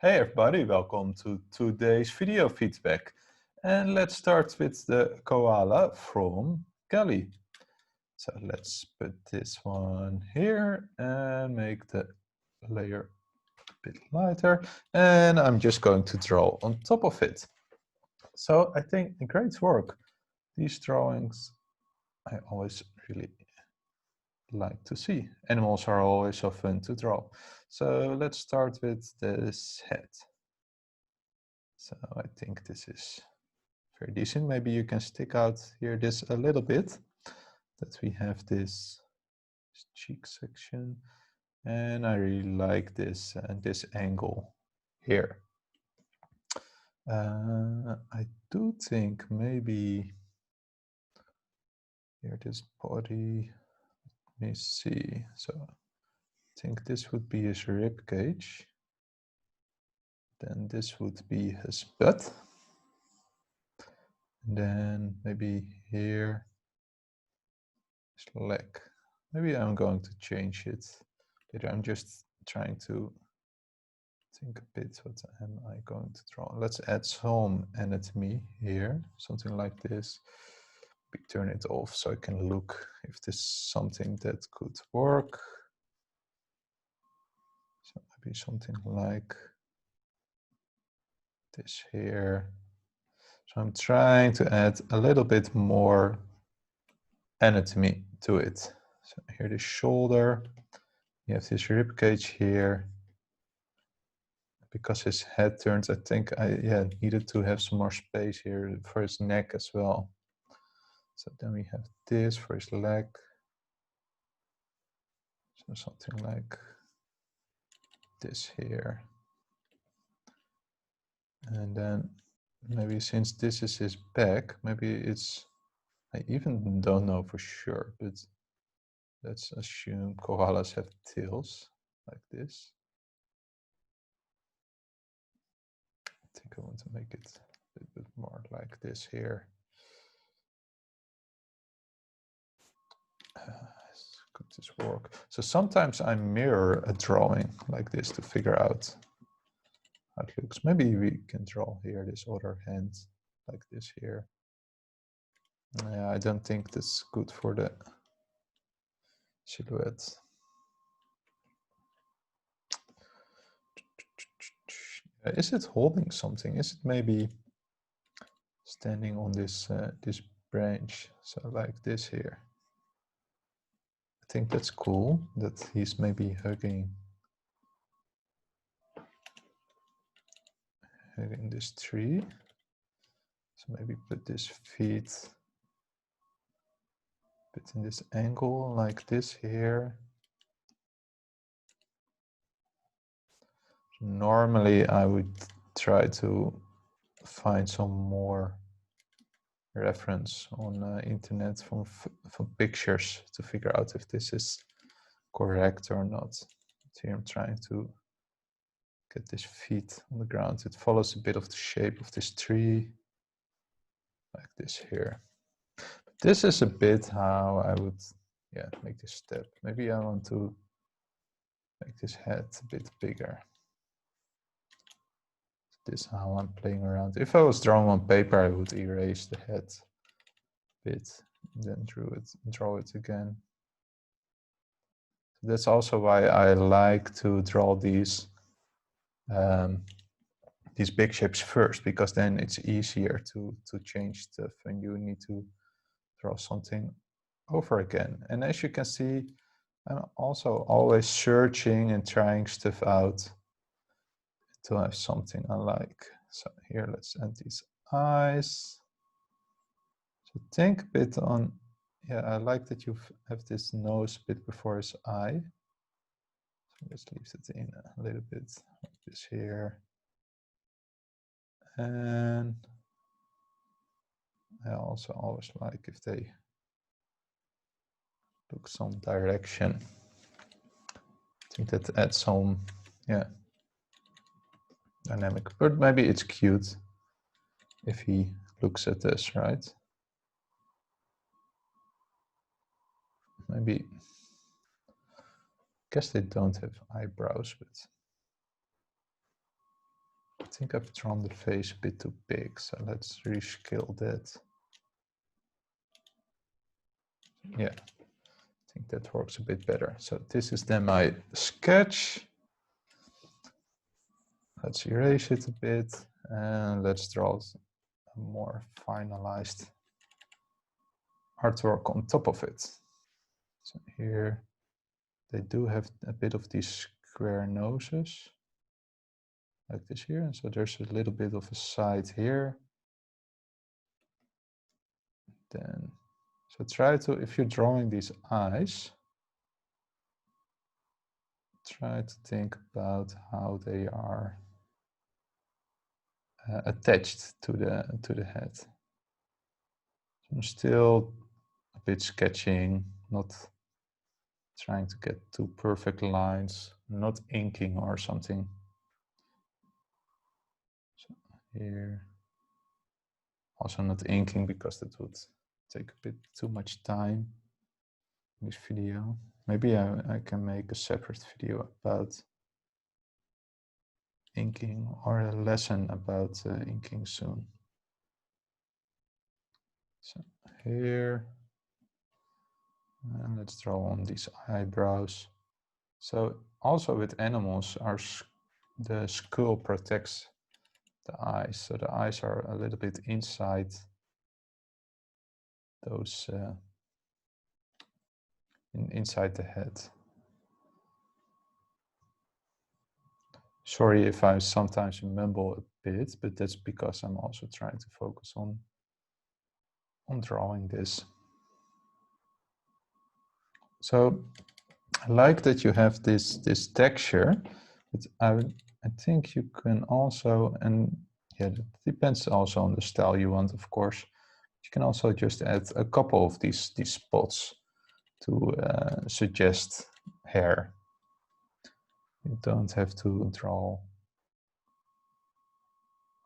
Hey everybody, welcome to today's video feedback. And let's start with the koala from Kelly. So let's put this one here and make the layer a bit lighter. And I'm just going to draw on top of it. So I think great work. These drawings I always really like to see. Animals are always so fun to draw. So let's start with this head. So I think this is very decent. Maybe you can stick out here this a little bit, that we have this cheek section. And I really like this this angle here. I do think maybe here this body, let me see. So I think this would be his rib cage. Then this would be his butt. And then maybe here his leg. Maybe I'm going to change it later. I'm just trying to think a bit, what am I going to draw? Let's add some anatomy here, something like this. We turn it off so I can look if this is something that could work. So maybe something like this here. So I'm trying to add a little bit more anatomy to it. So here the shoulder, you have this rib cage here. Because his head turns, I think I needed to have some more space here for his neck as well. So then we have this for his leg. So something like this here. And then maybe since this is his back, maybe it's, I even don't know for sure, but let's assume koalas have tails like this. I think I want to make it a little bit more like this here. Could this work? So sometimes I mirror a drawing like this to figure out how it looks. Maybe we can draw here this other hand like this here. Yeah, I don't think that's good for the silhouette. Is it holding something? Is it maybe standing on this this branch? So like this here. I think that's cool that he's maybe hugging this tree. So maybe put this feet a bit in this angle like this here. Normally I would try to find some more reference on internet from pictures to figure out if this is correct or not. So here I'm trying to get this feet on the ground. It follows a bit of the shape of this tree, like this here. But this is a bit how I would, make this step. Maybe I want to make this head a bit bigger. This is how I'm playing around. If I was drawing on paper, I would erase the head a bit and then draw it again. That's also why I like to draw these big shapes first, because then it's easier to change stuff when you need to draw something over again. And as you can see, I'm also always searching and trying stuff out to have something I like. So here, let's add these eyes. So think a bit on, I like that you have this nose bit before his eye. So let's leave it in a little bit like this here. And I also always like if they look some direction. I think that adds some, dynamic, but maybe it's cute if he looks at this, right? Maybe, I guess they don't have eyebrows, but think I've drawn the face a bit too big, so let's rescale that. Yeah, I think that works a bit better. So this is then my sketch. Let's erase it a bit and let's draw a more finalized artwork on top of it. So here they do have a bit of these square noses like this here. And so there's a little bit of a side here. Then, so try to, if you're drawing these eyes, try to think about how they are attached to the head. So I'm still a bit sketching, not trying to get two perfect lines, not inking or something. So here, also not inking because that would take a bit too much time in this video. Maybe I can make a separate video about inking or a lesson about inking soon. So here, and let's draw on these eyebrows. So also with animals, the skull protects the eyes. So the eyes are a little bit inside those, inside the head. Sorry if I sometimes mumble a bit, but that's because I'm also trying to focus on drawing this. So I like that you have this texture, but I think you can also, and yeah, it depends also on the style you want, of course. You can also just add a couple of these spots to suggest hair. You don't have to draw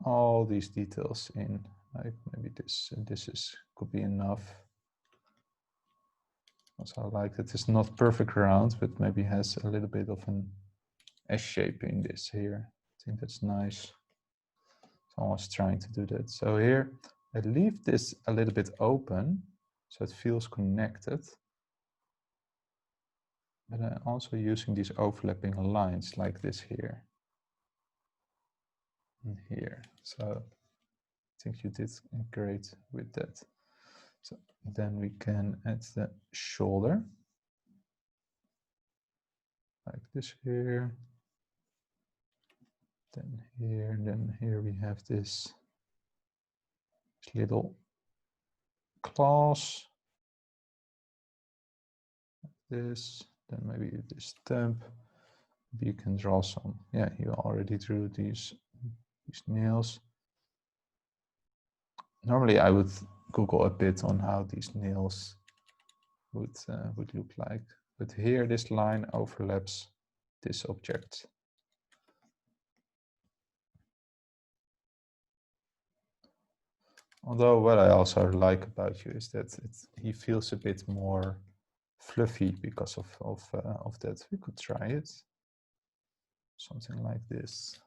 all these details in. Like maybe this could be enough. Also, I like that it's not perfect round, but maybe has a little bit of an S shape in this here. I think that's nice. So I was trying to do that. So here I leave this a little bit open so it feels connected. But I'm also using these overlapping lines like this here and here. So I think you did great with that. So then we can add the shoulder like this here. Then here we have this little claws. This, then maybe this stump. You can draw some. Yeah, you already drew these nails. Normally, I would Google a bit on how these nails would look like, but here this line overlaps this object. Although what I also like about you is that he feels a bit more fluffy because of that. We could try it. Something like this.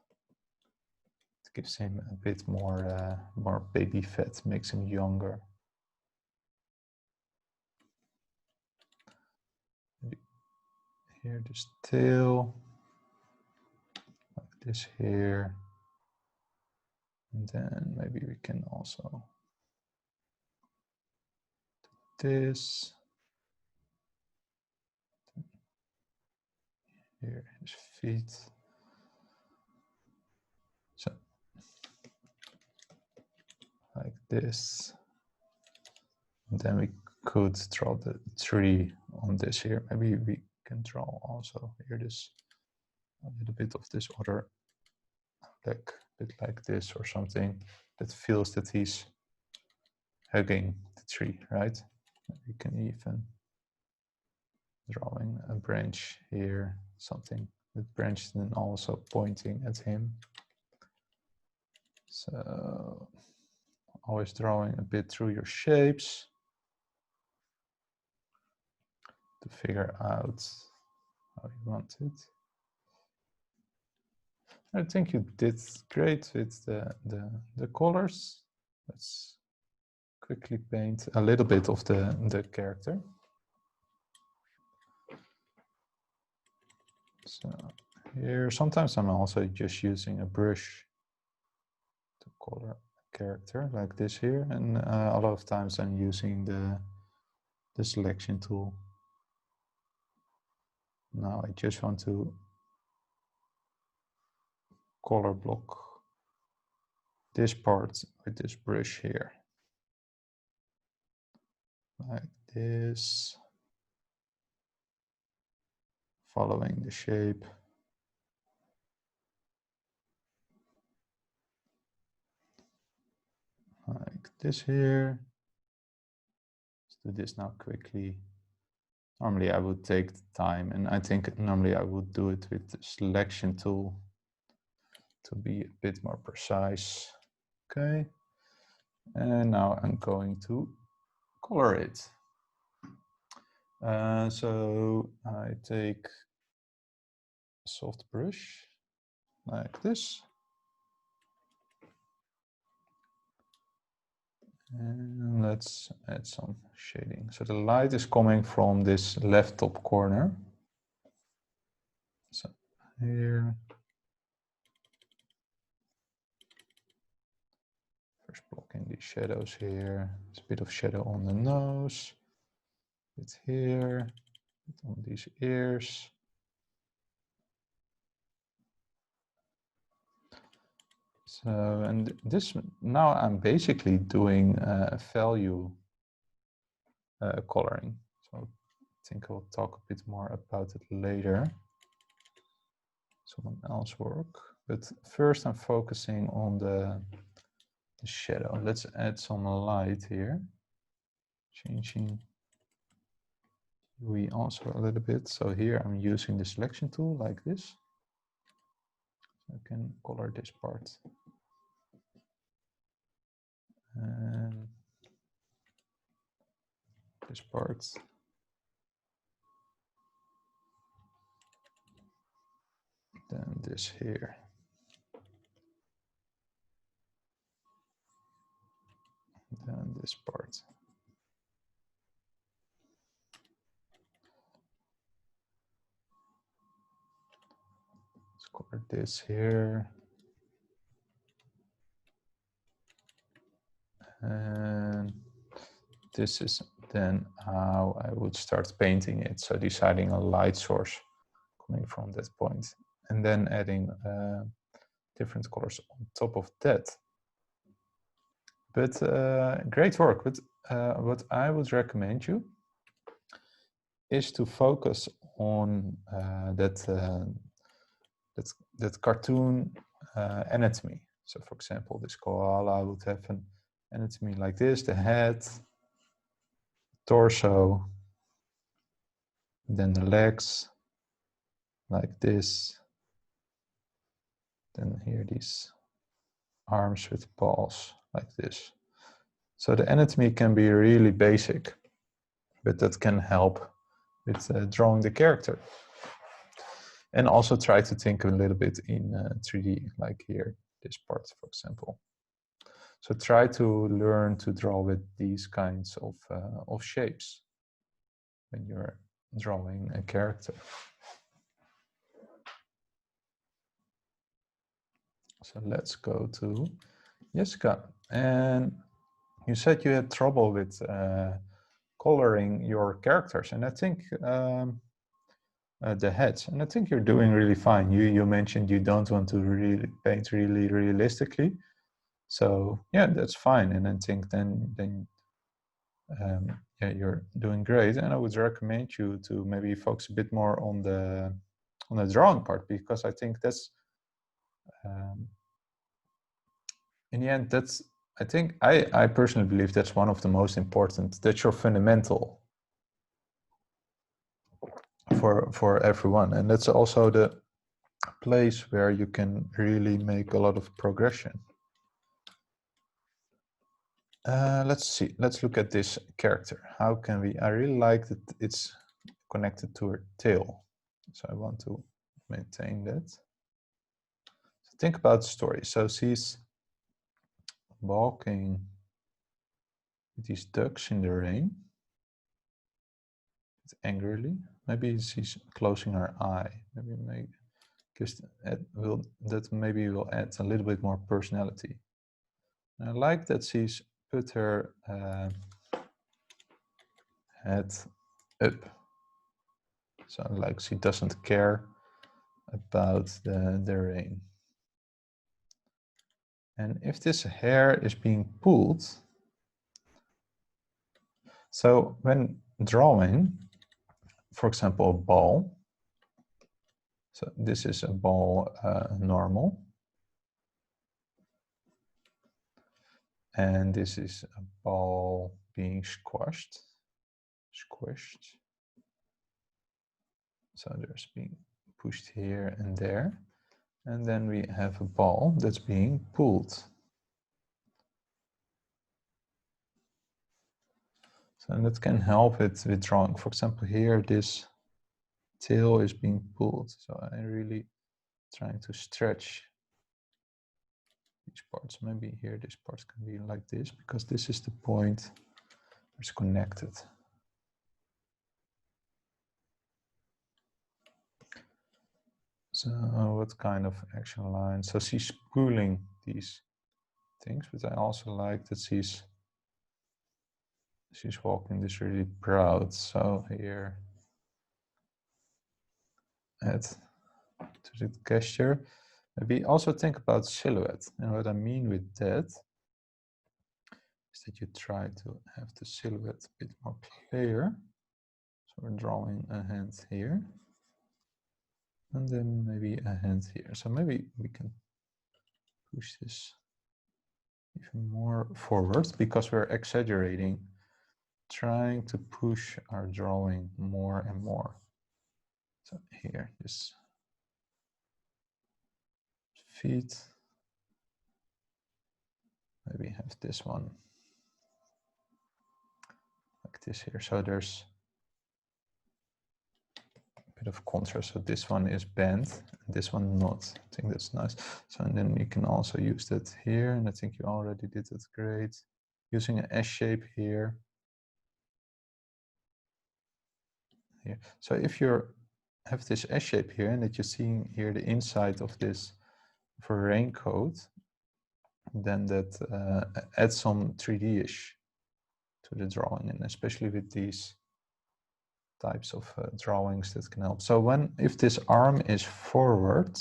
It gives him a bit more baby fat, makes him younger. Here this tail, like this here. And then maybe we can also do this. Here his feet. So like this. And then we could draw the tree on this here. Maybe we can draw also here this a little bit of this other like bit like this or something that feels that he's hugging the tree, right? We can even drawing a branch here, something that branch then also pointing at him. So always drawing a bit through your shapes to figure out how you want it. I think you did great with the colors. Let's quickly paint a little bit of the character. So here, sometimes I'm also just using a brush to color a character like this here, and a lot of times I'm using the selection tool. Now I just want to color block this part with this brush here, like this, following the shape. Like this here. Let's do this now quickly. Normally I would take the time, and I think normally I would do it with the selection tool to be a bit more precise. Okay. And now I'm going to color it. So I take a soft brush like this. And let's add some shading. So the light is coming from this left top corner. So here. First blocking these shadows here. There's a bit of shadow on the nose. A bit here. A bit on these ears. So, and this, now I'm basically doing value coloring. So I think I'll talk a bit more about it later. Someone else work. But first I'm focusing on the shadow. Let's add some light here. Changing hue also a little bit. So here I'm using the selection tool like this. I can color this part. And this part. Then this here. Then this part. Let's color this here. And this is then how I would start painting it. So deciding a light source coming from that point, and then adding different colors on top of that. But great work. But what I would recommend you is to focus on that cartoon anatomy. So for example, this koala would have an anatomy like this: the head, torso, then the legs like this, then here these arms with paws like this. So the anatomy can be really basic, but that can help with drawing the character. And also try to think a little bit in 3D, like here, this part, for example. So try to learn to draw with these kinds of shapes when you're drawing a character. So let's go to Jessica. And you said you had trouble with coloring your characters, and I think the heads, and I think you're doing really fine. You mentioned you don't want to really paint really realistically, so yeah, that's fine. And I think then yeah, you're doing great. And I would recommend you to maybe focus a bit more on the drawing part, because I think that's in the end, that's, I think I personally believe that's one of the most important. That's your fundamental for everyone, and that's also the place where you can really make a lot of progression. Let's see. Let's look at this character. How can we? I really like that it's connected to her tail, so I want to maintain that. think about the story. So she's walking with these ducks in the rain, angrily. Maybe she's closing her eye. Maybe because that maybe will add a little bit more personality. And I like that she's put her head up. So like she doesn't care about the rain. And if this hair is being pulled, so when drawing, for example, a ball, so this is a ball normal, and this is a ball being squished. So there's being pushed here and there. And then we have a ball that's being pulled. So that can help it with drawing. For example, here this tail is being pulled. So I'm really trying to stretch these parts. Maybe here this part can be like this, because this is the point it's connected. So what kind of action line? So she's pulling these things, but I also like that she's walking this really proud. So here add to the gesture. Maybe also think about silhouette. And what I mean with that is that you try to have the silhouette a bit more clear. So we're drawing a hand here. And then maybe a hand here. So maybe we can push this even more forward, because we're exaggerating, trying to push our drawing more and more. So here, this feet. Maybe have this one like this here. So there's bit of contrast. So this one is bent, this one not. I think that's nice. So and then you can also use that here, and I think you already did that great. Using an S shape here. Here. So if you have this S shape here, and that you're seeing here the inside of this for raincoat, then that adds some 3D-ish to the drawing, and especially with these types of drawings that can help. So if this arm is forward,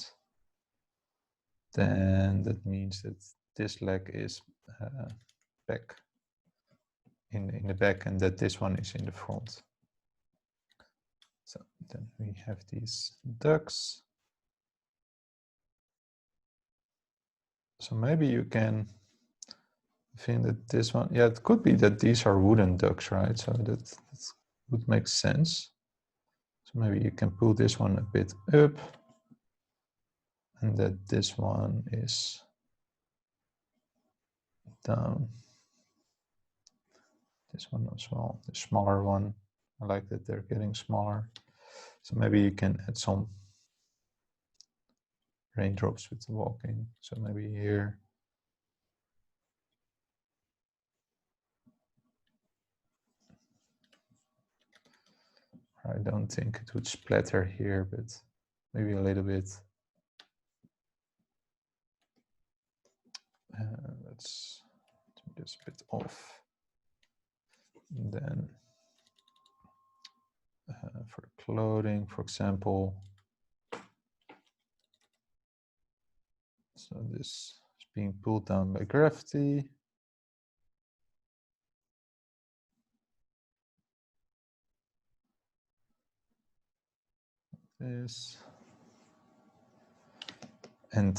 then that means that this leg is back in the back, and that this one is in the front. So then we have these ducks. So maybe you can think that this one, yeah, it could be that these are wooden ducks, right? So that would make sense. So maybe you can pull this one a bit up, and that this one is down. This one as well, the smaller one. I like that they're getting smaller. So maybe you can add some raindrops with the walking. So maybe here. I don't think it would splatter here, but maybe a little bit. Let's turn this a bit off. And then for the clothing, for example, so this is being pulled down by gravity. This and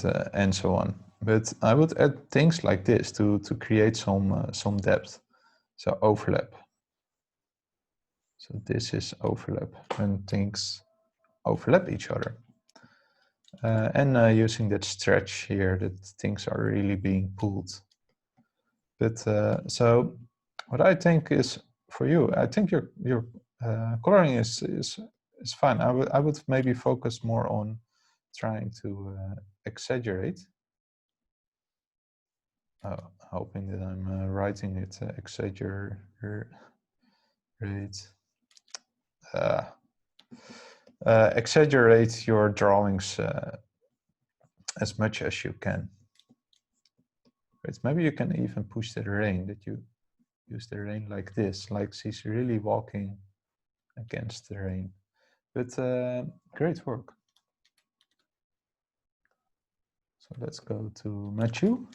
so on. But I would add things like this to create some depth. So overlap. So this is overlap when things overlap each other. And using that stretch here, that things are really being pulled. But so what I think is for you, I think your coloring is fine. I would maybe focus more on trying to exaggerate. Oh, hoping that I'm writing it exaggerate. Exaggerate your drawings as much as you can. Right? Maybe you can even push the rain, that you use the rain like this, like she's really walking against the rain. But great work. So let's go to Matthew.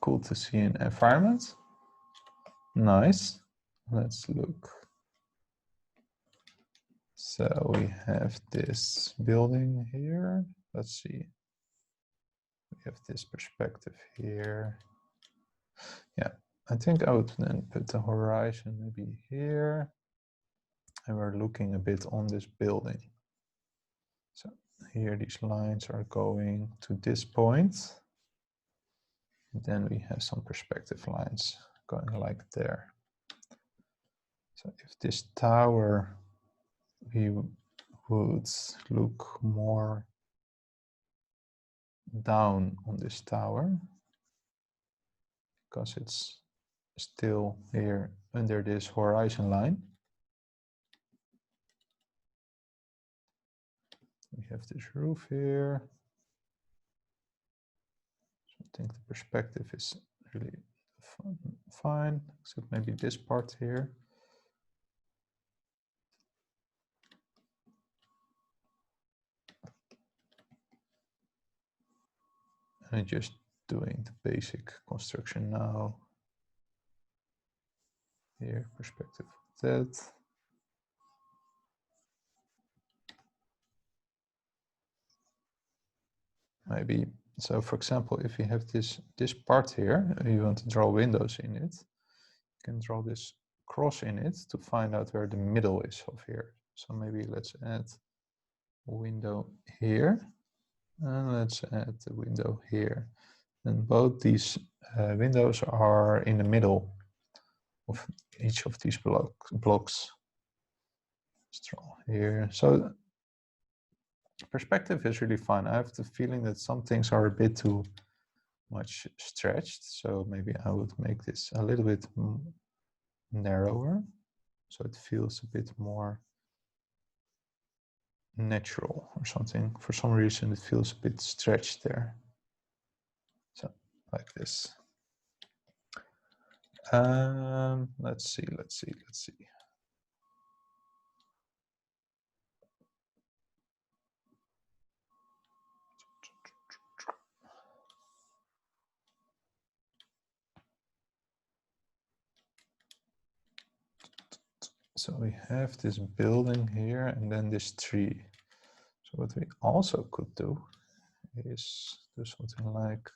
Cool to see an environment. Nice. Let's look. So we have this building here. Let's see. We have this perspective here. Yeah, I think I would then put the horizon maybe here. And we're looking a bit on this building. So here these lines are going to this point. And then we have some perspective lines going like there. So if this tower, we would look more down on this tower because it's still here under this horizon line. We have this roof here. So I think the perspective is really fine, except maybe this part here. And I'm just doing the basic construction now. Here, perspective of that. Maybe, so for example, if you have this part here, and you want to draw windows in it, you can draw this cross in it to find out where the middle is of here. So maybe let's add a window here, and let's add the window here. And both these windows are in the middle of each of these blocks. Let's draw here. So perspective is really fun. I have the feeling that some things are a bit too much stretched, so maybe I would make this a little bit narrower, so it feels a bit more natural or something. For some reason it feels a bit stretched there. So like this. Let's see. So we have this building here and then this tree. So what we also could do is do something like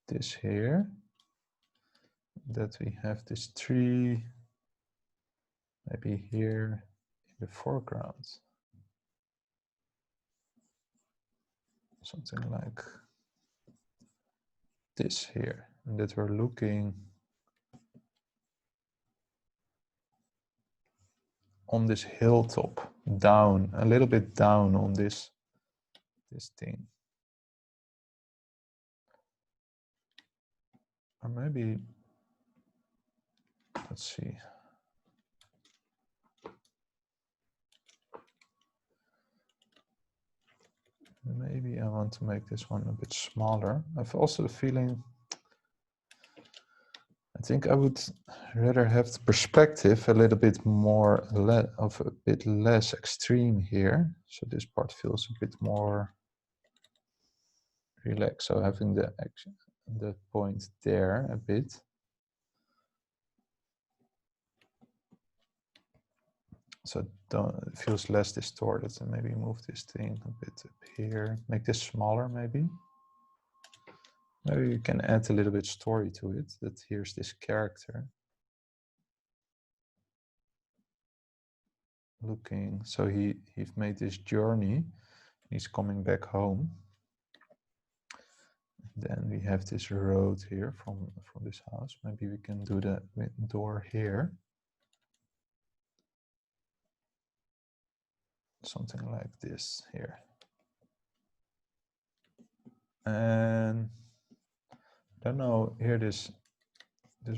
this here, that we have this tree maybe here in the foreground. Something like this here, and that we're looking on this hilltop, down, a little bit down on this thing. Or maybe, let's see. Maybe I want to make this one a bit smaller. I've also the feeling, I think I would rather have the perspective a little bit more, of a bit less extreme here. So this part feels a bit more relaxed. So having the point there a bit. So it feels less distorted, and maybe move this thing a bit up here. Make this smaller maybe. Maybe you can add a little bit story to it, that here's this character looking, so he's made this journey, he's coming back home. Then we have this road here from this house. Maybe we can do the door here. Something like this here. And I don't know, here this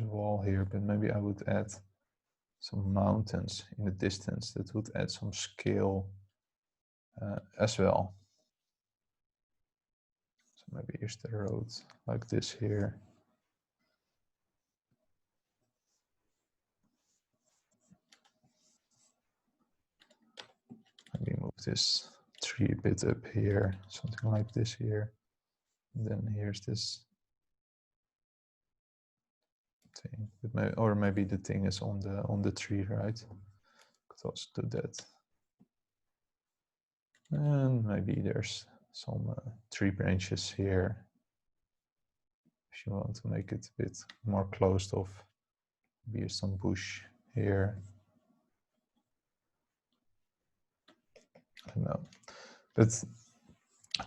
wall here, but maybe I would add some mountains in the distance. That would add some scale as well. So maybe here's the road like this here. Maybe move this tree a bit up here, something like this here. And then here's this thing, but maybe, or maybe the thing is on the tree, right? Could also do that. And maybe there's some tree branches here. If you want to make it a bit more closed off, maybe some bush here. I don't know, but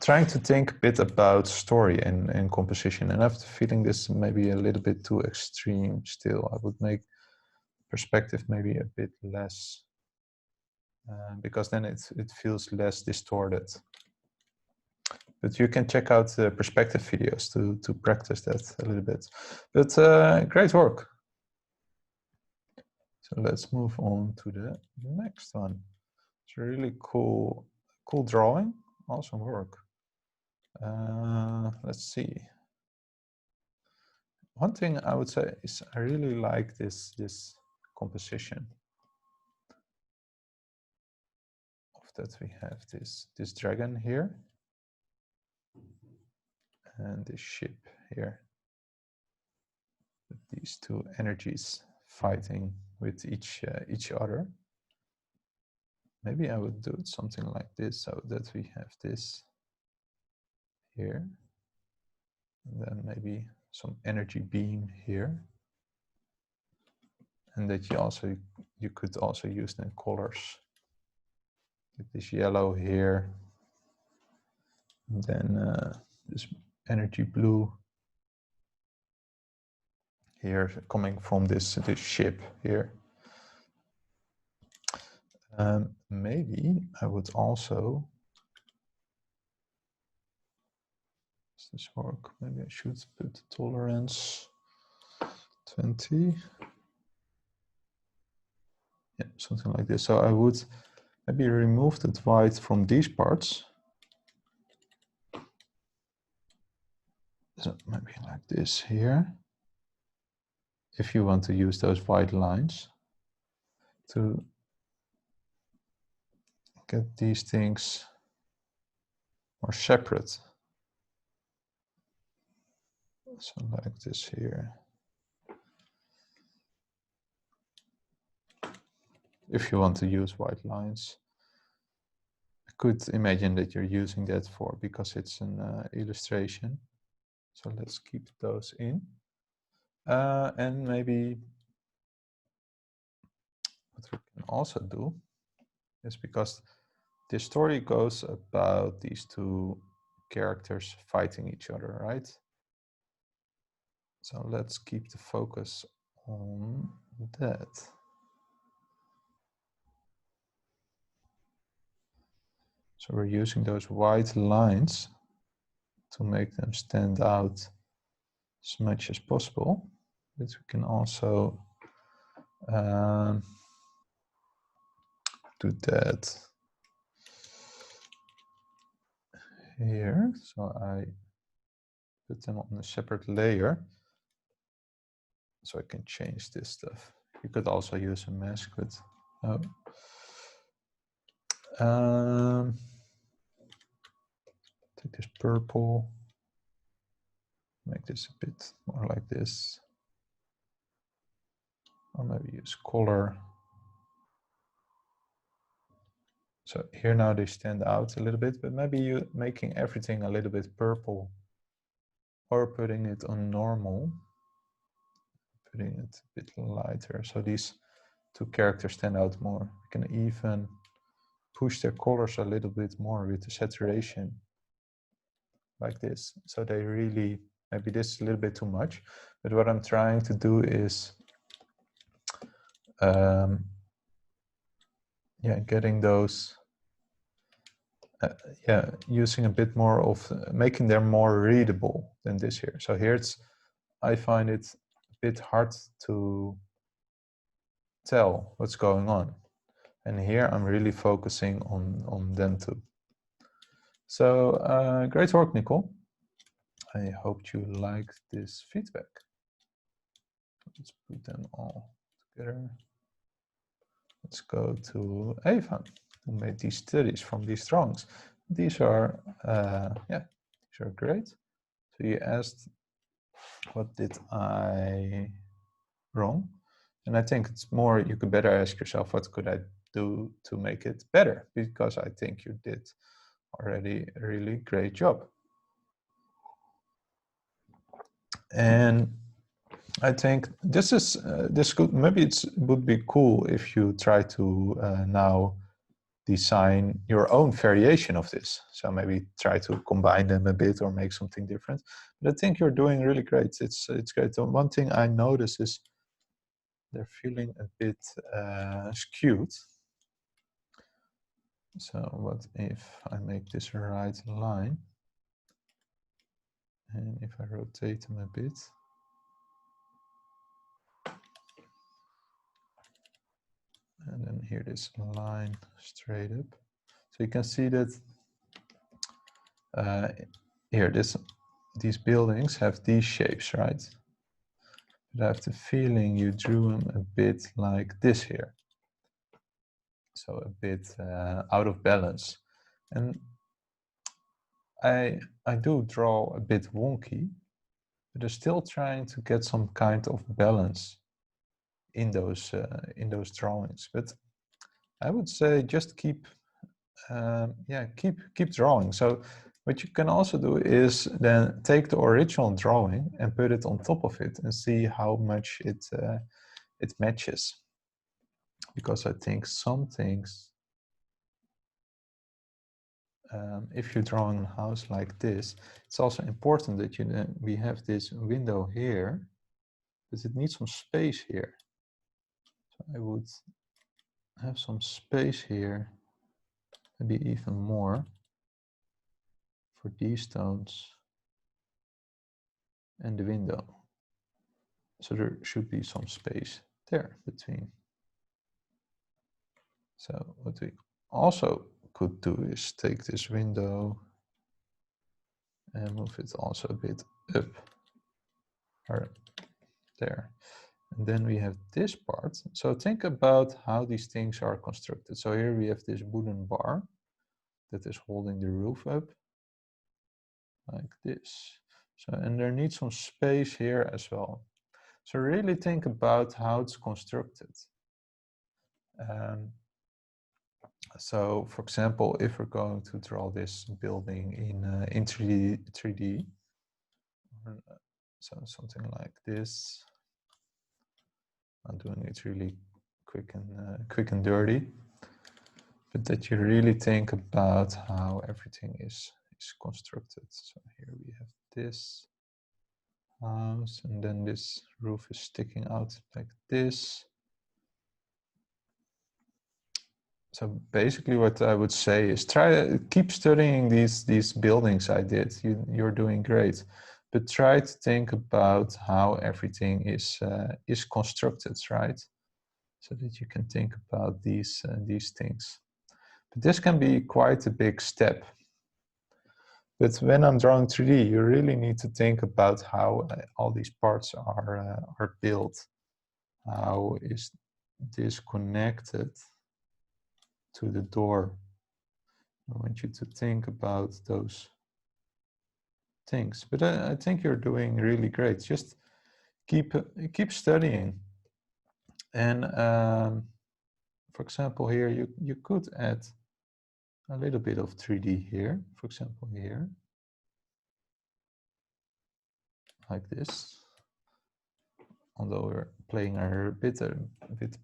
trying to think a bit about story and composition, and I have the feeling this may be a little bit too extreme still. I would make perspective maybe a bit less, because then it feels less distorted. But you can check out the perspective videos to practice that a little bit. But great work. So let's move on to the next one. It's a really cool drawing, awesome work. Let's see. One thing I would say is I really like this composition of that we have this dragon here and this ship here. These two energies fighting with each other. Maybe I would do it something like this, so that we have this here, and then maybe some energy beam here, and that you could also use then colors, like this yellow here, and then this energy blue here coming from this ship here. Maybe I would also, does this work? Maybe I should put the tolerance 20. Yeah, something like this. So I would maybe remove the white from these parts. So maybe like this here. If you want to use those white lines to get these things more separate. So like this here. If you want to use white lines, I could imagine that you're using that for, because it's an illustration. So let's keep those in. And maybe what we can also do is, because this story goes about these two characters fighting each other, right? So let's keep the focus on that. So we're using those white lines to make them stand out as much as possible. But we can also do that here. So I put them on a separate layer, so I can change this stuff. You could also use a mask, but take this purple, make this a bit more like this, or maybe use color. So here now they stand out a little bit, but maybe you making everything a little bit purple, or putting it on normal, putting it a bit lighter, so these two characters stand out more. We can even push their colors a little bit more with the saturation, like this. So they really, maybe this is a little bit too much, but what I'm trying to do is, yeah, getting those yeah, using a bit more of making them more readable than this here. So here I find it a bit hard to tell what's going on. And here I'm really focusing on them too. So great work, Nicole. I hope you liked this feedback. Let's put them all together. Let's go to Eva, who made these studies from these drawings. These are, yeah, these are great. So you asked, what did I wrong? And I think it's more, you could better ask yourself, what could I do to make it better? Because I think you did already a really great job. And I think this is this could maybe it would be cool if you try to now design your own variation of this. So maybe try to combine them a bit or make something different. But I think you're doing really great. It's great. So one thing I notice is they're feeling a bit skewed. So what if I make this a right line? And if I rotate them a bit. And then here this line straight up. So you can see that here these buildings have these shapes, right? But I have the feeling you drew them a bit like this here. So a bit out of balance. And I do draw a bit wonky, but I'm still trying to get some kind of balance in those drawings. But I would say just keep keep drawing. So what you can also do is then take the original drawing and put it on top of it and see how much it matches. Because I think some things, if you're drawing a house like this, it's also important that we have this window here, but it needs some space here. So I would have some space here, maybe even more for these stones and the window. So there should be some space there between. So what we also could do is take this window and move it also a bit up or there. And then we have this part. So think about how these things are constructed. So here we have this wooden bar that is holding the roof up like this. So, and there needs some space here as well. So really think about how it's constructed. So for example, if we're going to draw this building in 3D, so something like this. I'm doing it really quick and dirty, but that you really think about how everything is constructed. So here we have this house, and then this roof is sticking out like this. So basically what I would say is keep studying these buildings I did. You're doing great, but try to think about how everything is constructed, right? So that you can think about these things. But this can be quite a big step. But when I'm drawing 3D, you really need to think about how all these parts are built. How is this connected to the door? I want you to think about those things. But I think you're doing really great. Just keep studying. And for example, here you could add a little bit of 3D here. For example, here, like this. Although we're playing a bit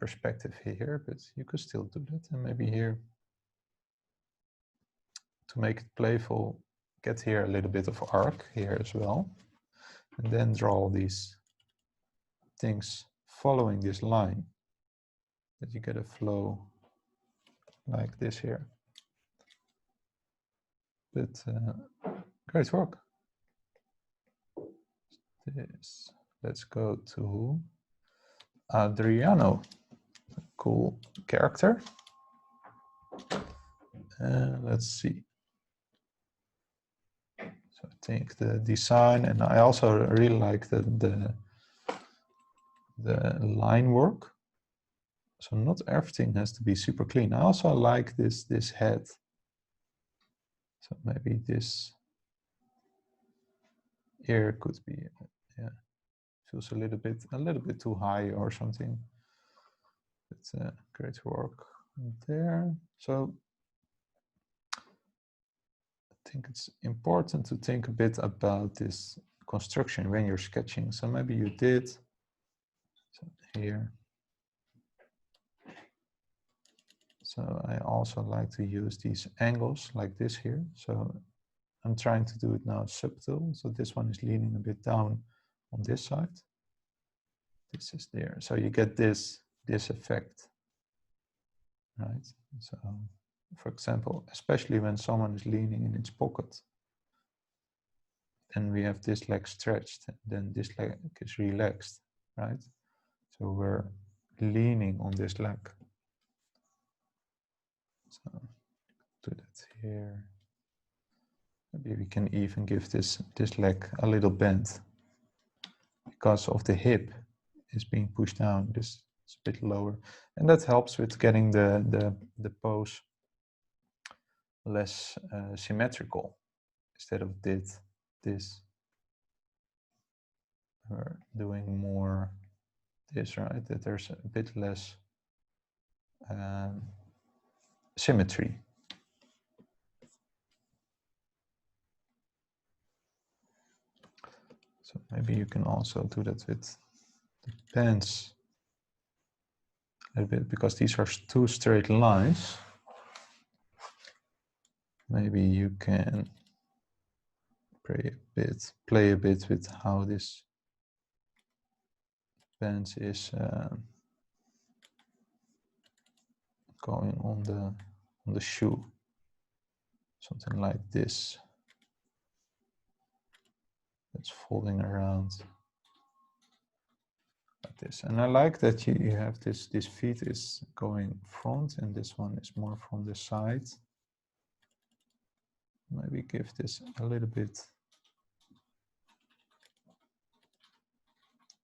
perspective here, but you could still do that. And maybe here, to make it playful, get here a little bit of arc here as well. And then draw these things following this line, that you get a flow like this here. but great work. This. Let's go to Adriano, cool character. Let's see. So I think the design, and I also really like the line work. So not everything has to be super clean. I also like this head. So maybe this ear could be, yeah, feels a little bit too high or something. It's great work there. So I think it's important to think a bit about this construction when you're sketching. So maybe you did, so here. So I also like to use these angles like this here. So I'm trying to do it now subtle. So this one is leaning a bit down on this side. This is there. So you get this effect, right? So for example, especially when someone is leaning in its pocket, then we have this leg stretched, and then this leg is relaxed, right? So we're leaning on this leg. So do that here. Maybe we can even give this leg a little bend because of the hip is being pushed down. This is a bit lower, and that helps with getting the pose less symmetrical. Instead of this, we're doing more this, right? That there's a bit less symmetry. So maybe you can also do that with the pens a little bit, because these are two straight lines. Maybe you can play a bit with how this pens is going on the shoe, something like this. It's folding around like this, and I like that you have this feet is going front, and this one is more from the side. Maybe give this a little bit.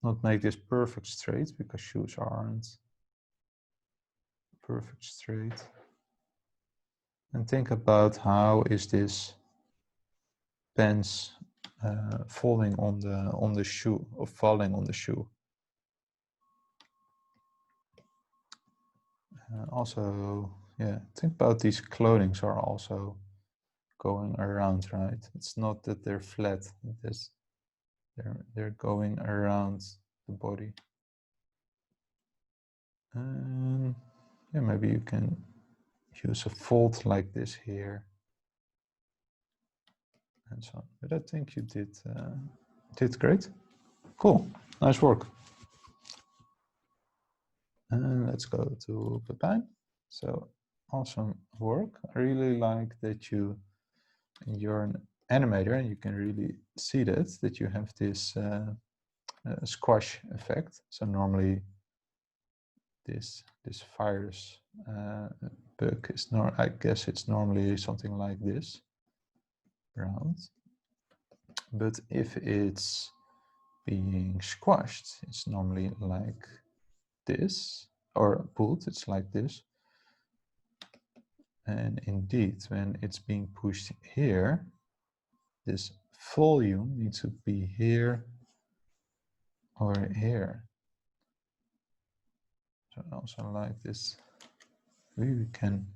Not make this perfect straight, because shoes aren't perfect straight. And think about how is this pens falling on the shoe, or falling on the shoe. Also, yeah, think about these clothings are also going around, right? It's not that they're flat. They're going around the body. And yeah, maybe you can use a fold like this here, and so on. But I think you did great. Cool, nice work. And let's go to Pepijn. So awesome work. I really like that you're an animator, and you can really see that you have this squash effect. So normally this virus bug is I guess it's normally something like this, round. But if it's being squashed, it's normally like this, or pulled, it's like this. And indeed, when it's being pushed here, this volume needs to be here or here. So I also like this. We can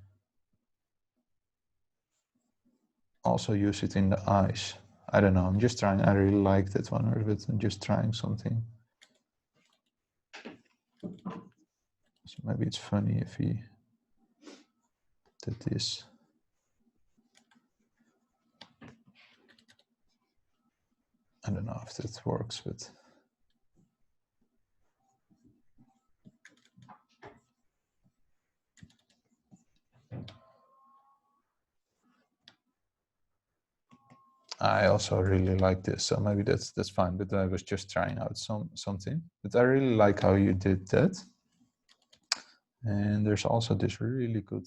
also use it in the eyes. I don't know, I'm just trying. I really like that one, but I'm just trying something. So maybe it's funny if we did this. I don't know if that works, but I also really like this, so maybe that's fine. But I was just trying out something. But I really like how you did that. And there's also this really good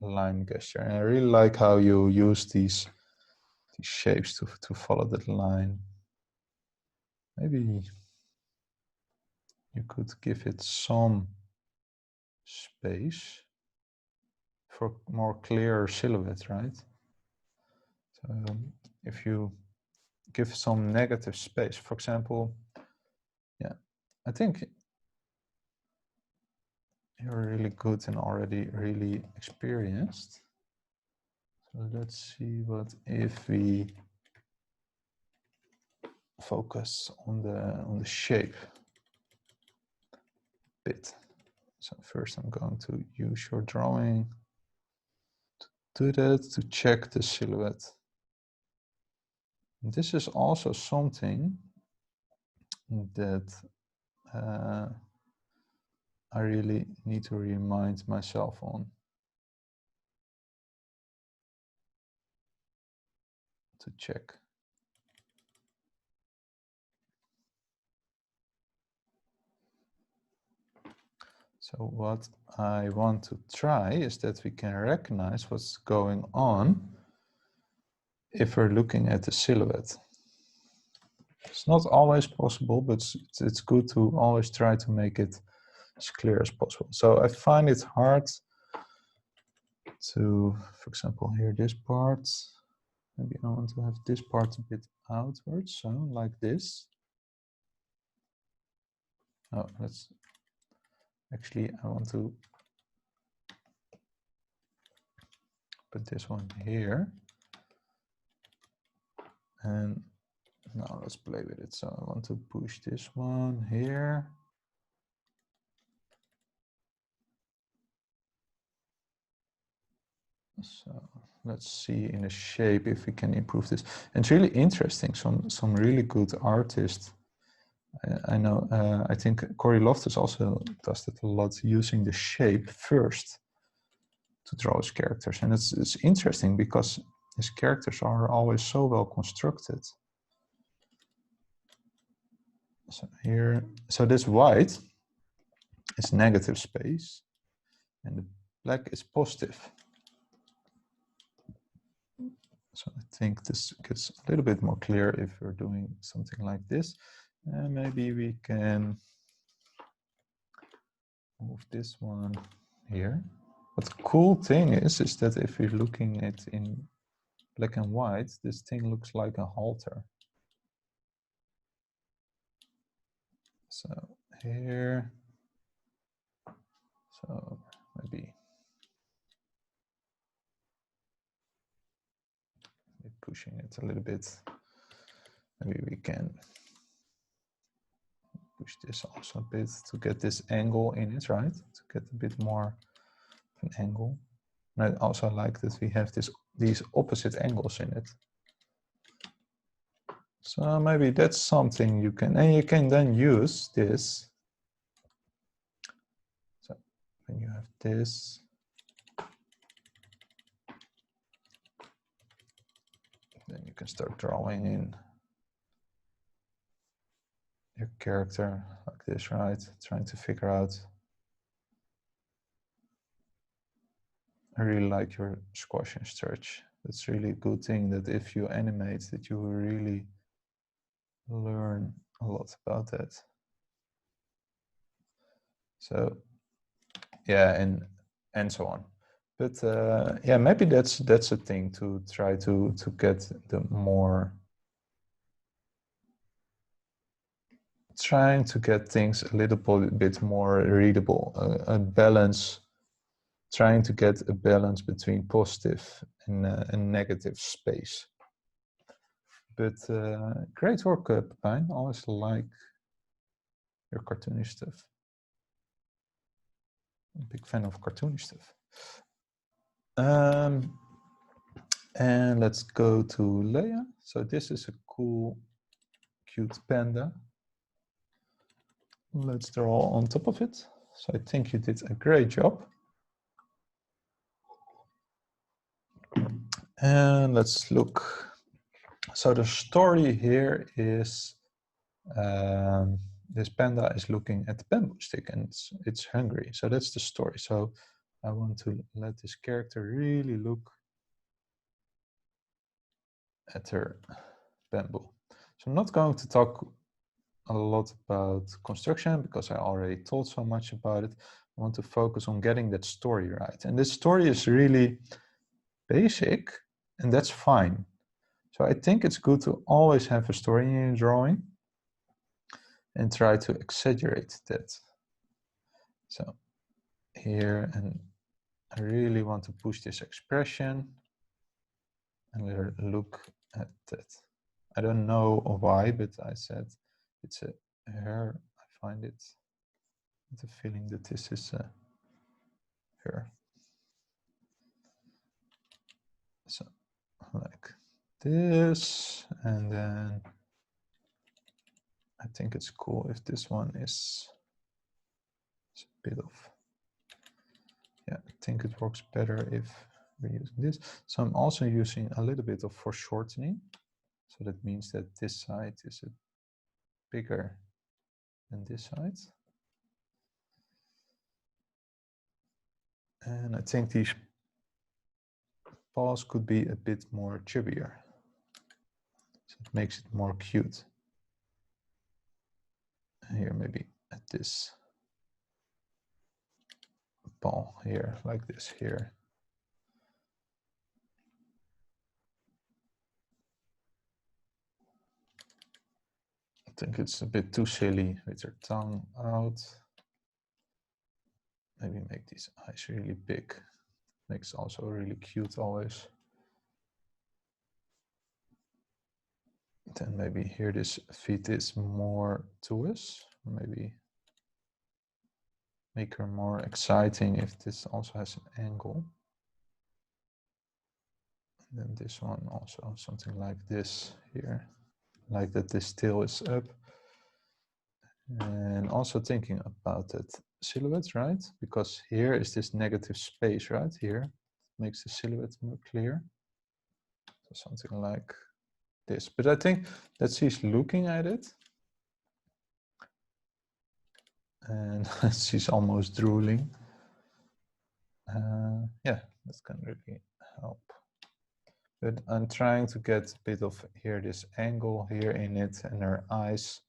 line gesture, and I really like how you use these shapes to follow that line. Maybe you could give it some space for more clear silhouette, right? So if you give some negative space, for example, yeah, I think you're really good and already really experienced. So let's see what if we focus on the shape bit. So first I'm going to use your drawing to do that, to check the silhouette. And this is also something that I really need to remind myself on. To check. So what I want to try is that we can recognize what's going on if we're looking at the silhouette. It's not always possible, but it's good to always try to make it as clear as possible. So I find it hard to, for example, here this part, maybe I want to have this part a bit outwards, so like this. Oh, let's actually, I want to put this one here. And now let's play with it. So I want to push this one here. So let's see in the shape if we can improve this. And it's really interesting. Some really good artists. I know. I think Cory Loftus also does that a lot, using the shape first to draw his characters. And it's interesting because his characters are always so well constructed. So here, so this white is negative space, and the black is positive. So I think this gets a little bit more clear if we're doing something like this. And maybe we can move this one here. But the cool thing is that if we're looking at in black and white, this thing looks like a halter. So here, so maybe pushing it a little bit. Maybe we can push this also a bit to get this angle in it, right? To get a bit more of an angle. And I also like that we have these opposite angles in it. So maybe that's something you can, and you can then use this. So when you have this, then you can start drawing in your character like this, right? Trying to figure out. I really like your squash and stretch. That's really a good thing, that if you animate, that you will really learn a lot about that. So yeah, and so on. But yeah, maybe that's a thing to try to get the more, trying to get things a little bit more readable, a balance, trying to get a balance between positive and negative space. But great work, Pepijn. Always like your cartoony stuff. I'm a big fan of cartoony stuff. And let's go to Leia. So this is a cool, cute panda. Let's draw on top of it. So I think you did a great job. And let's look So the story here is this panda is looking at the bamboo stick and it's hungry. So that's the story. So I want to let this character really look at her bamboo. So I'm not going to talk a lot about construction because I already told so much about it. I want to focus on getting that story right. And this story is really basic, and that's fine. So I think it's good to always have a story in your drawing and try to exaggerate that. So here, and I really want to push this expression and let her look at that. I don't know why, but I said it's a her. I find it the feeling that this is a her. So like this, and then I think it's cool if this one is a bit of, yeah, I think it works better if we're using this. So I'm also using a little bit of foreshortening. So that means that this side is a bigger than this side. And I think these paws could be a bit more chubbier. So it makes it more cute. And here maybe at this paw here, like this here. I think it's a bit too silly with her tongue out. Maybe make these eyes really big. Makes also really cute always. Then maybe here this feet is more to us. Maybe make her more exciting if this also has an angle. And then this one also something like this here, like that this tail is up. And also thinking about that silhouette, right? Because here is this negative space right here. Makes the silhouette more clear. So something like this. But I think that she's looking at it. And she's almost drooling. Yeah, that's can really help. But I'm trying to get a bit of here, this angle here in it, and her eyes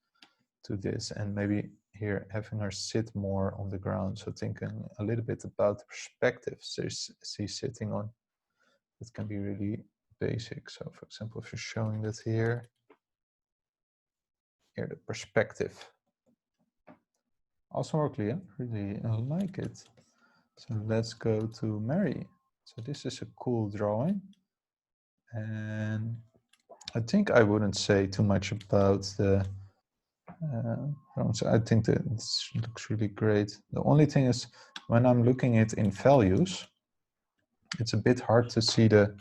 to this, and maybe here having her sit more on the ground. So thinking a little bit about the perspective she's sitting on. It can be really basic. So for example, if you're showing that here the perspective. Also more clear, really like it. So let's go to Mary. So this is a cool drawing. And I think I wouldn't say too much about the so I think that this looks really great. The only thing is when I'm looking at it in values, it's a bit hard to see the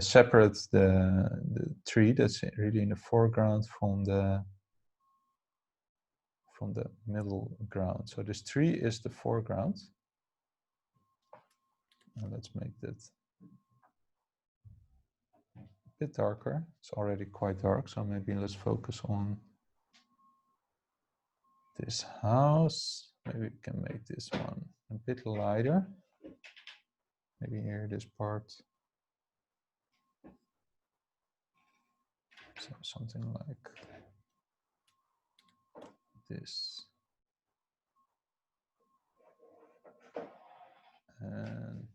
separate the tree that's really in the foreground from the middle ground. So this tree is the foreground. And let's make that a bit darker. It's already quite dark, so maybe let's focus on this house. Maybe we can make this one a bit lighter. Maybe here this part. So something like this. And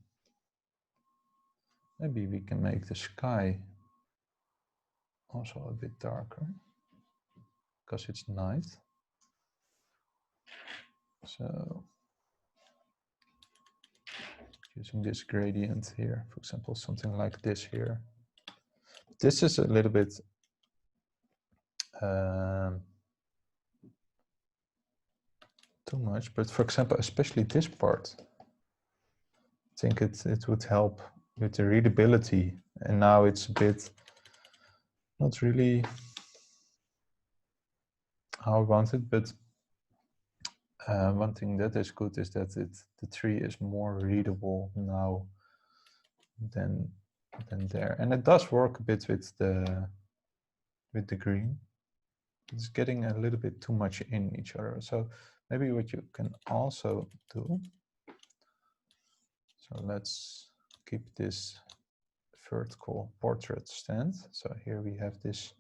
maybe we can make the sky also a bit darker because it's night. So using this gradient here, for example, something like this here. This is a little bit too much, but for example, especially this part, I think it would help with the readability. And now it's a bit not really how I want it, but one thing that is good is that the tree is more readable now than then there. And it does work a bit with the green. It's getting a little bit too much in each other. So maybe what you can also do, so let's keep this vertical portrait stand. So here we have this,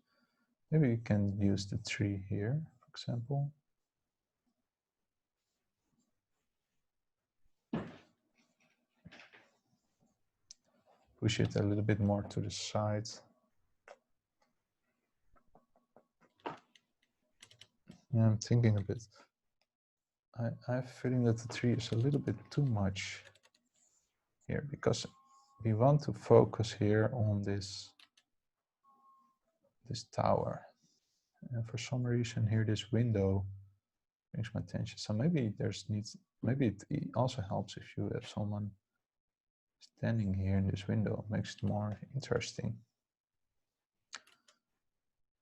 maybe we can use the tree here, for example. Push it a little bit more to the side. Yeah, I'm thinking a bit. I have a feeling that the tree is a little bit too much here, because we want to focus here on this tower. And for some reason here, this window brings my attention. So maybe maybe it also helps if you have someone standing here in this window, it makes it more interesting.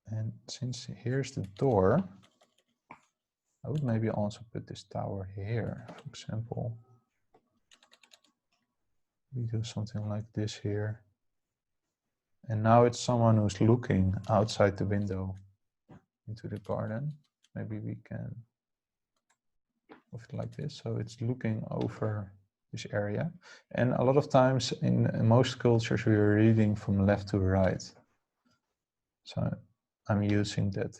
And since here's the door, I would maybe also put this tower here, for example. We do something like this here. And now it's someone who's looking outside the window into the garden. Maybe we can move it like this. So it's looking over this area. And a lot of times in most cultures, we are reading from left to right. So I'm using that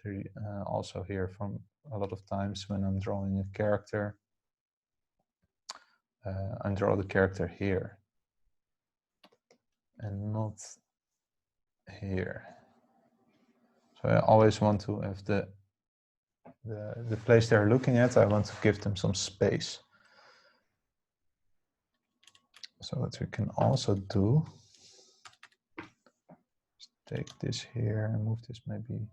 also here from a lot of times when I'm drawing a character. I draw the character here and not here. So I always want to have the place they're looking at, I want to give them some space. So what we can also do is take this here and move this maybe.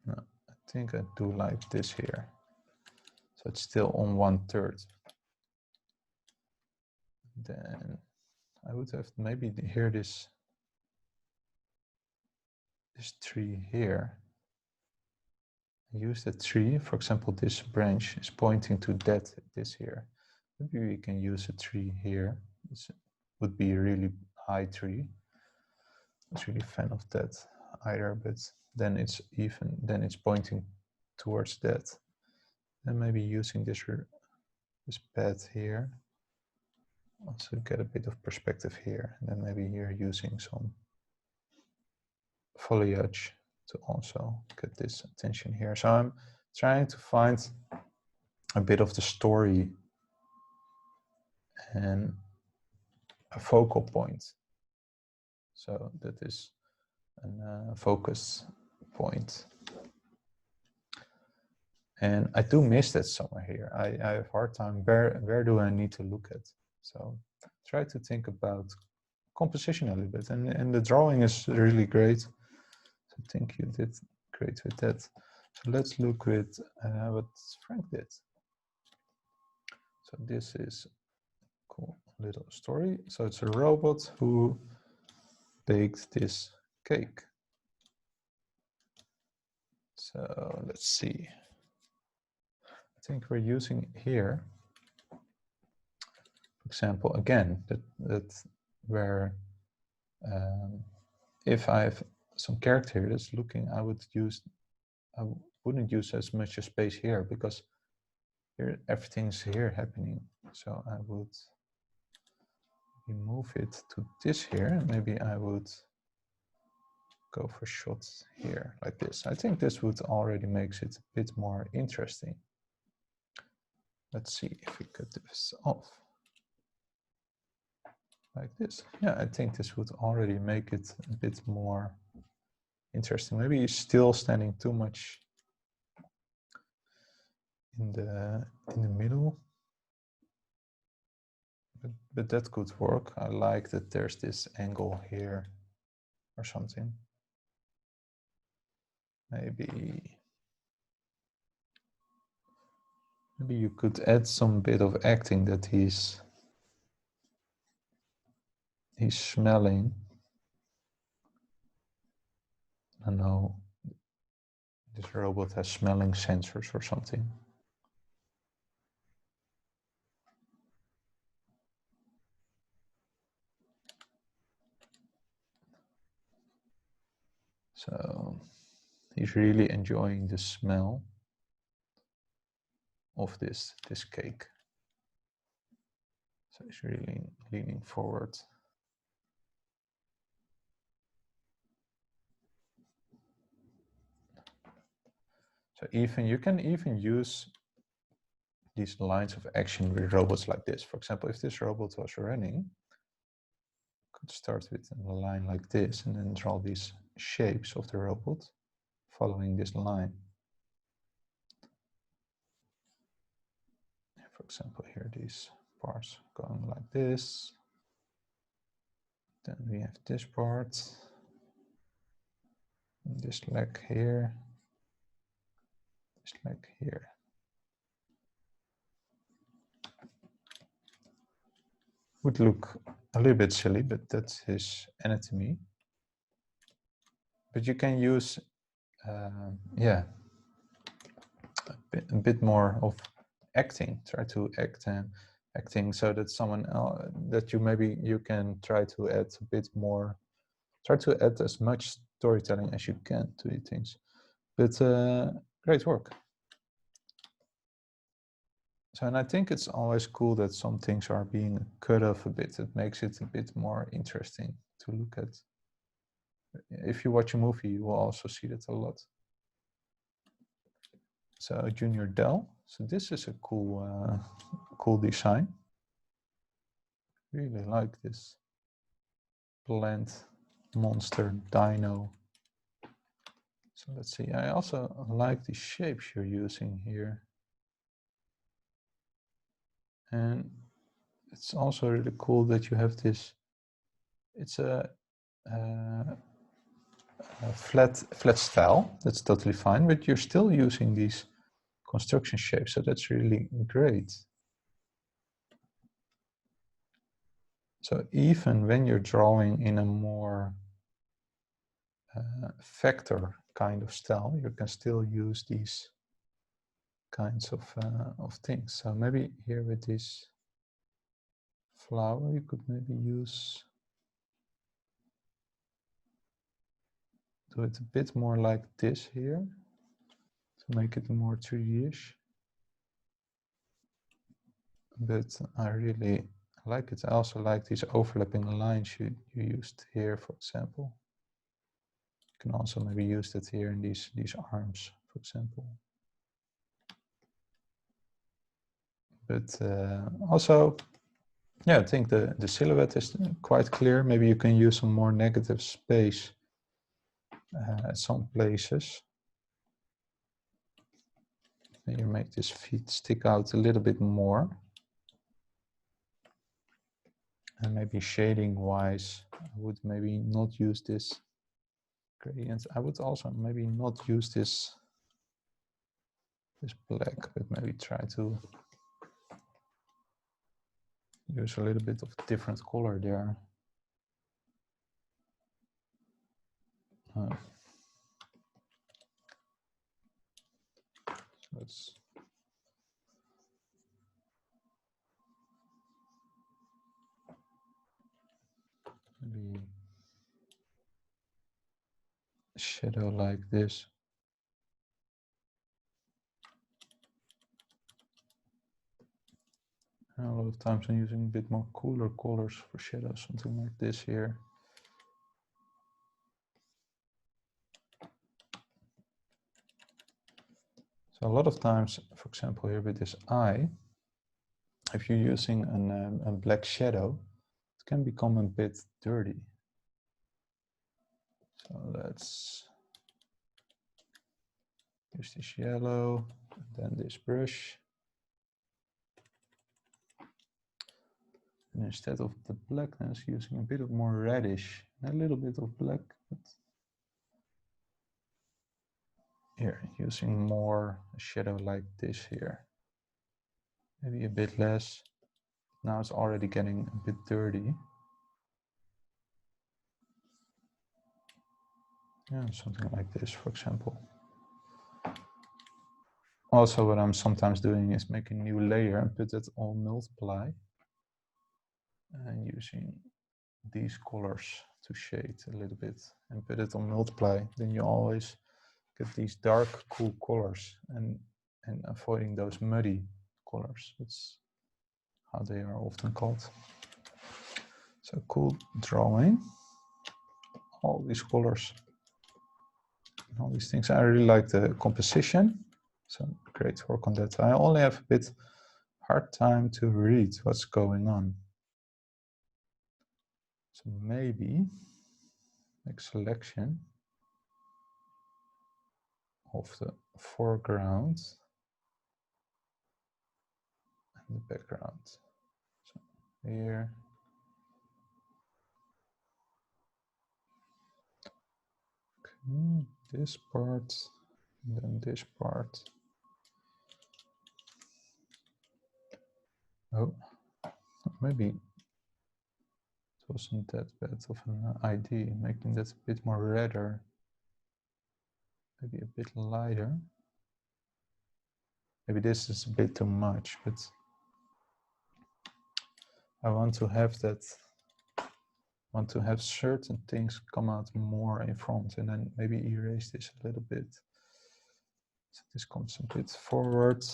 No, I think I do like this here. So it's still on 1/3. Then I would have maybe here this tree here. Use the tree, for example, this branch is pointing to this here. Maybe we can use a tree here. This would be a really high tree. I'm not really a fan of that either, but then it's pointing towards that. And maybe using this path here. Also get a bit of perspective here. And then maybe here using some foliage to also get this attention here. So I'm trying to find a bit of the story and a focal point. So that is a focus point. And I do miss that somewhere here. I have a hard time, where do I need to look at? So try to think about composition a little bit. And the drawing is really great. So I think you did great with that. So let's look with what Frank did. So this is a cool little story. So it's a robot who baked this cake. So let's see. I think we're using here, for example, again, that where if I have some character that's looking, I wouldn't use as much space here because here everything's here happening. So I would move it to this here. Maybe I would go for shots here like this. I think this would already makes it a bit more interesting. Let's see if we cut this off like this. Yeah, I think this would already make it a bit more interesting. Maybe he's still standing too much in the middle, but that could work. I like that there's this angle here or something. Maybe you could add some bit of acting that he's smelling. I don't know, this robot has smelling sensors or something. So he's really enjoying the smell of this cake. So he's really leaning forward. So you can even use these lines of action with robots like this. For example, if this robot was running, could start with a line like this and then draw these shapes of the robot following this line. For example, here these parts going like this. Then we have this part, this leg here, this leg here. Would look a little bit silly, but that's his anatomy. But you can use, yeah, a bit more of acting. Try to acting so that someone else, that you can try to add a bit more. Try to add as much storytelling as you can to these things. But great work. So, and I think it's always cool that some things are being cut off a bit. It makes it a bit more interesting to look at. If you watch a movie, you will also see that a lot. So Junior Dell. So this is a cool, cool design. Really like this plant monster dino. So let's see. I also like the shapes you're using here. And it's also really cool that you have this. It's a flat style. That's totally fine, but you're still using these construction shapes, so that's really great. So even when you're drawing in a more vector kind of style, you can still use these kinds of things. So maybe here with this flower, you could maybe do it a bit more like this here to make it more 3D-ish. But I really like it. I also like these overlapping lines you used here, for example. You can also maybe use that here in these arms, for example. But also, yeah, I think the silhouette is quite clear. Maybe you can use some more negative space at some places. And you make this feet stick out a little bit more. And maybe shading wise, I would maybe not use this gradient. I would also maybe not use this black, but maybe try to use a little bit of different color there. So let's maybe shadow like this. And a lot of times I'm using a bit more cooler colors for shadow, something like this here. So a lot of times, for example, here with this eye, if you're using a black shadow, it can become a bit dirty. So let's use this yellow, and then this brush. And instead of the blackness, using a bit of more reddish, a little bit of black, but here, using more shadow like this here. Maybe a bit less. Now it's already getting a bit dirty. Yeah, something like this, for example. Also, what I'm sometimes doing is make a new layer and put it on multiply and using these colors to shade a little bit and put it on multiply, then you always get these dark, cool colors and avoiding those muddy colors. That's how they are often called. So cool drawing. All these colors, all these things. I really like the composition. So great work on that. I only have a bit hard time to read what's going on. So maybe make selection of the foreground and the background. So here. Okay, this part, and then this part. Oh, maybe it wasn't that bad of an idea, making that a bit more redder. Maybe a bit lighter. Maybe this is a bit too much, but I want to have that, want to have certain things come out more in front and then maybe erase this a little bit. So this comes a bit forward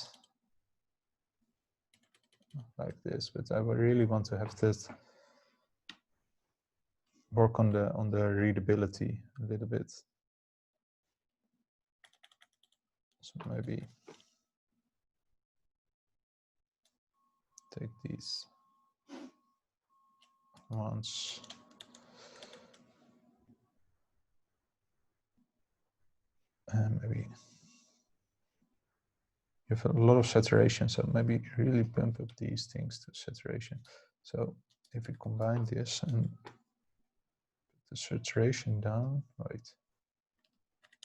like this, but I would really want to have this work on the readability a little bit. So maybe take these ones. And maybe you have a lot of saturation, so maybe really pump up these things to saturation. So if we combine this and put the saturation down, right,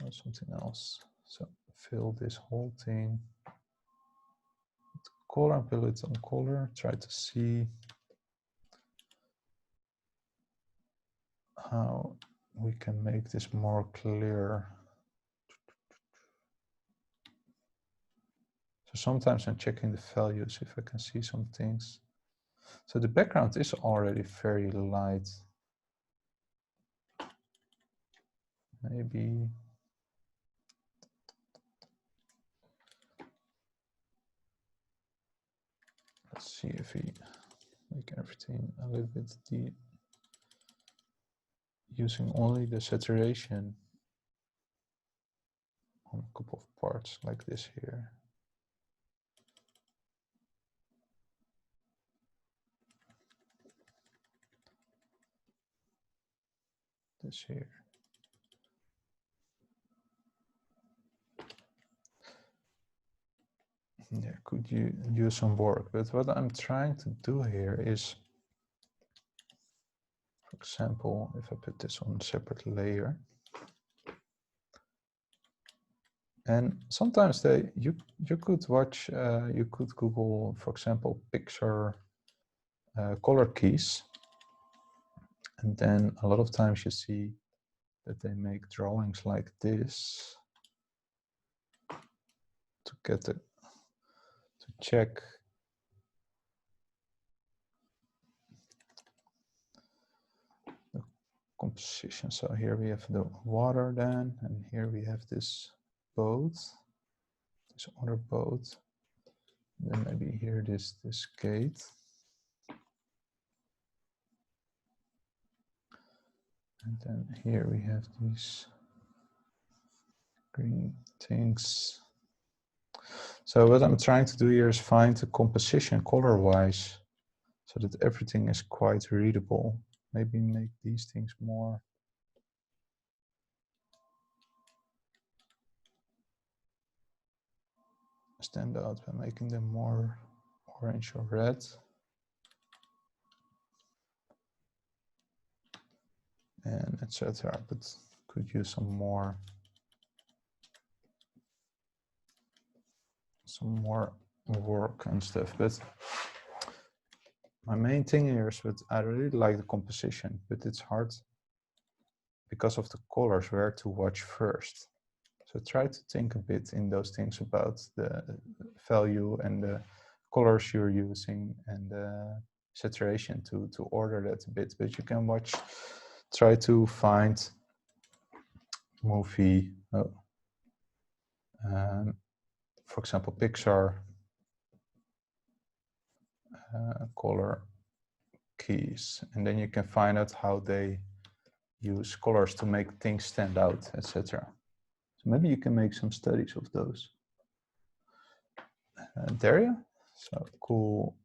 or something else. So fill this whole thing with color and fill it on color. Try to see how we can make this more clear. So sometimes I'm checking the values if I can see some things. So the background is already very light. Maybe let's see if we make everything a little bit deep, using only the saturation on a couple of parts like this here. This here. Yeah, could you use some work? But what I'm trying to do here is, for example, if I put this on a separate layer, and sometimes you could watch, you could Google, for example, Pixar color keys, and then a lot of times you see that they make drawings like this to get it, to check the composition. So here we have the water then, and here we have this boat, this other boat. Then maybe here this gate. And then here we have these green things. So what I'm trying to do here is find the composition color-wise so that everything is quite readable. Maybe make these things more stand out by making them more orange or red. And etc. But could use some more work and stuff. But my main thing here is that I really like the composition, but it's hard because of the colors where to watch first. So try to think a bit in those things about the value and the colors you're using and the saturation to order that a bit. But you can watch try to find movie, for example, Pixar color keys, and then you can find out how they use colors to make things stand out, etc. So maybe you can make some studies of those. Daria, so cool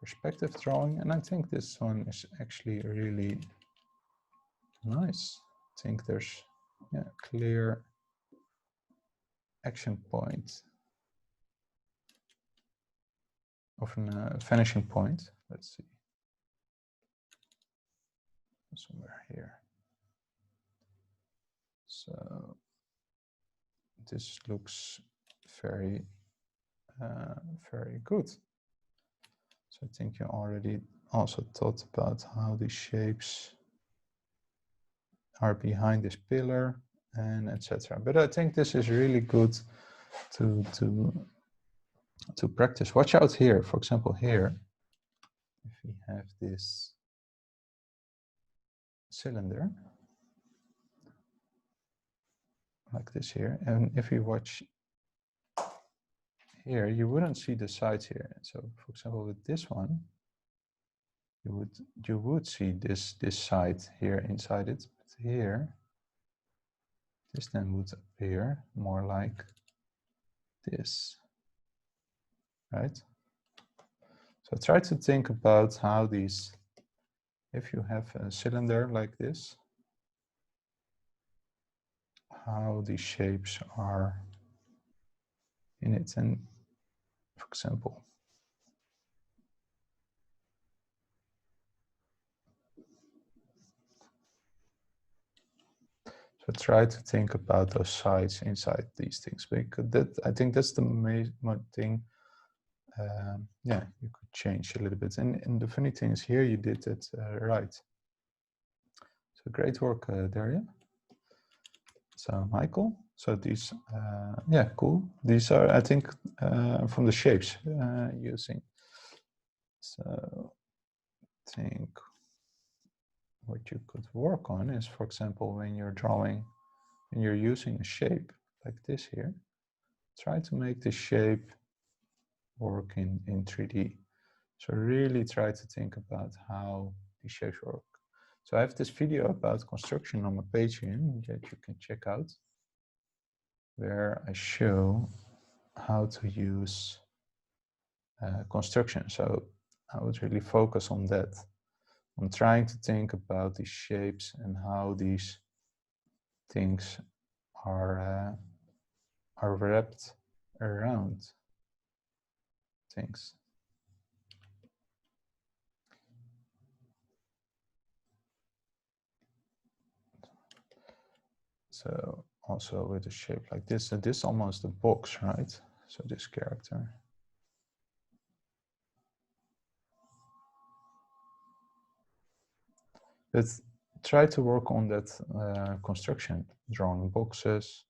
perspective drawing, and I think this one is actually really nice. I think there's clear action point of a vanishing point. Let's see, somewhere here. So this looks very good. So I think you already also thought about how the shapes are behind this pillar and etc. But I think this is really good to practice. Watch out here, for example, here, if we have this cylinder like this here, and if you watch here, you wouldn't see the sides here. So for example, with this one, you would see this side here inside it, but here this then would appear more like this, right? So try to think about how these, if you have a cylinder like this, how these shapes are in it. And for example, so try to think about those sides inside these things, because that, I think that's the main thing. Yeah, you could change a little bit. And the funny thing is here, you did it right. So great work, Daria. So Michael, so these, yeah, cool. These are, I think, from the shapes using. So I think what you could work on is, for example, when you're drawing and you're using a shape like this here, try to make the shape work in 3D. So really try to think about how these shapes work. So I have this video about construction on my Patreon that you can check out, where I show how to use construction. So I would really focus on that. I'm trying to think about these shapes and how these things are wrapped around things. So also with a shape like this, and this almost a box, right? So this character. But try to work on that construction, drawing boxes,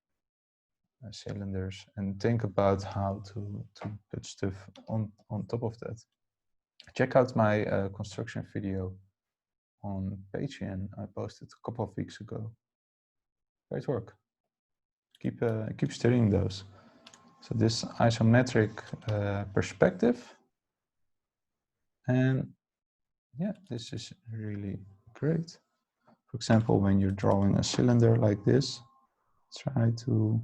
cylinders, and think about how to put stuff on top of that. Check out my construction video on Patreon. I posted a couple of weeks ago. Great work. Keep studying those. So this isometric perspective, and yeah, this is really great. For example, when you're drawing a cylinder like this, try to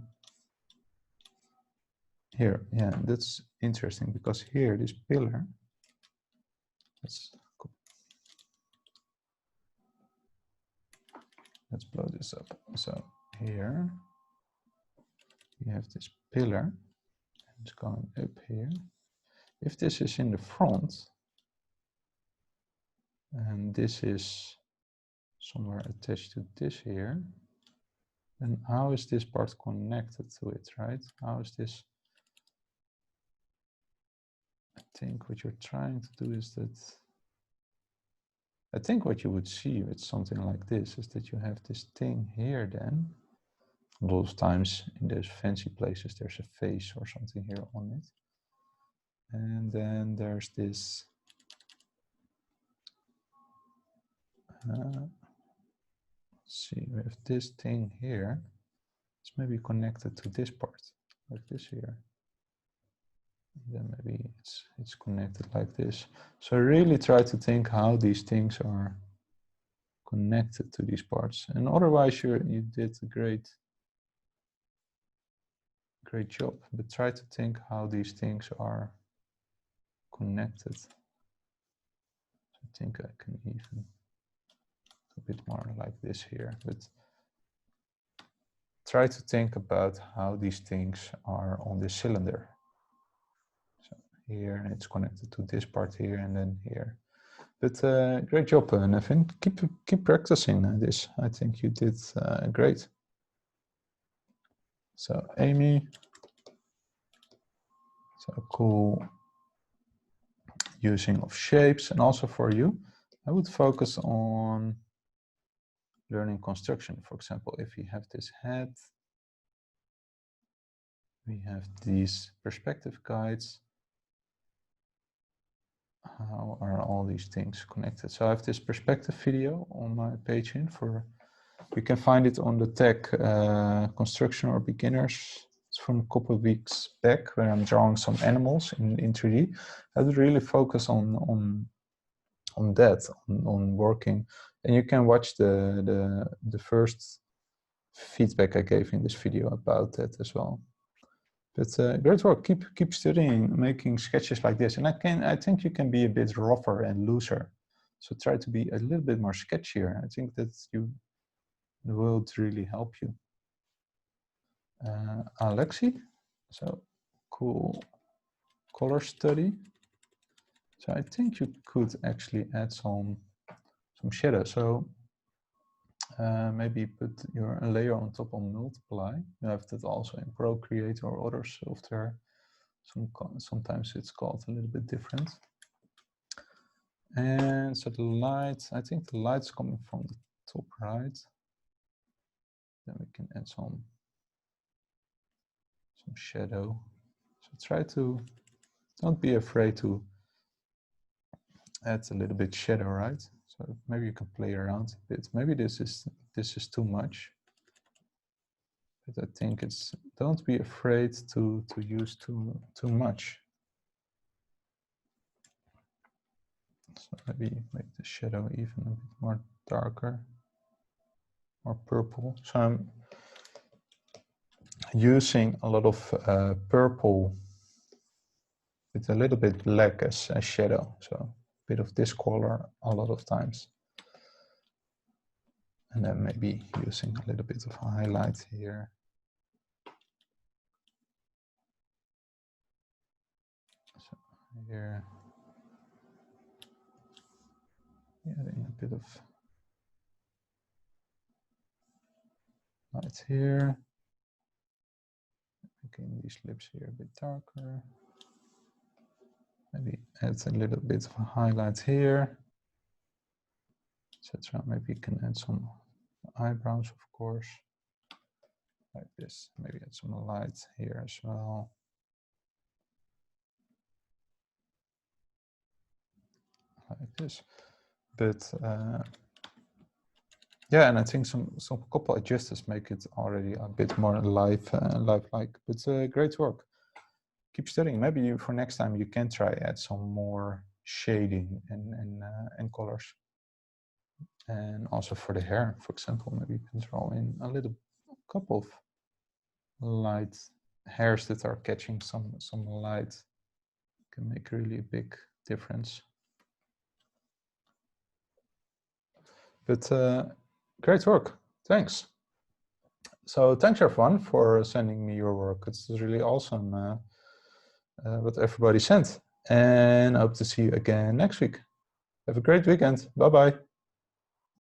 here, yeah, that's interesting because here, this pillar, let's blow this up. So here, you have this pillar, it's going up here. If this is in the front, and this is somewhere attached to this here, then how is this part connected to it, right? How is this? I think what you're trying to do is that, I think what you would see with something like this is that you have this thing here then. A lot of times in those fancy places, there's a face or something here on it. And then there's this See, we have this thing here. It's maybe connected to this part, like this here. Then maybe it's connected like this. So really try to think how these things are connected to these parts. And otherwise you did a great job, but try to think how these things are connected. So I think I can even a bit more like this here, but try to think about how these things are on this cylinder. So here it's connected to this part here and then here. But great job, Nevin. Keep practicing this. I think you did great. So Amy, so cool using of shapes, and also for you, I would focus on learning construction. For example, if we have this head, we have these perspective guides. How are all these things connected? So I have this perspective video on my page you can find it on the tag construction or beginners. It's from a couple of weeks back where I'm drawing some animals in 3D. I would really focus on that, on working. And you can watch the first feedback I gave in this video about that as well. But great work. Keep studying, making sketches like this. And I think you can be a bit rougher and looser. So try to be a little bit more sketchier. I think that the will really help you. Alexi, so cool color study. So I think you could actually add some shadow. So maybe put your layer on top on multiply. You have that also in Procreate or other software. Sometimes it's called a little bit different. And so the light, I think the light's coming from the top right. Then we can add some shadow. So try to, don't be afraid to add a little bit shadow, right? So maybe you can play around a bit. Maybe this is too much. But I think don't be afraid to use too much. So maybe make the shadow even a bit more darker, more purple. So I'm using a lot of purple with a little bit black as a shadow. So a bit of this color a lot of times. And then maybe using a little bit of highlight here. So here, adding a bit of light here. Making these lips here a bit darker. Maybe add a little bit of a highlight here, etc. Maybe you can add some eyebrows, of course, like this. Maybe add some light here as well. Like this. But yeah, and I think some couple adjusters make it already a bit more lifelike. But great work. Keep studying. Maybe for next time you can try add some more shading and colors. And also for the hair, for example, maybe you can draw in a couple of light hairs that are catching some light. Can make really a big difference. But great work. Thanks. So thanks everyone for sending me your work. It's really awesome what everybody sent. And I hope to see you again next week. Have a great weekend. Bye-bye.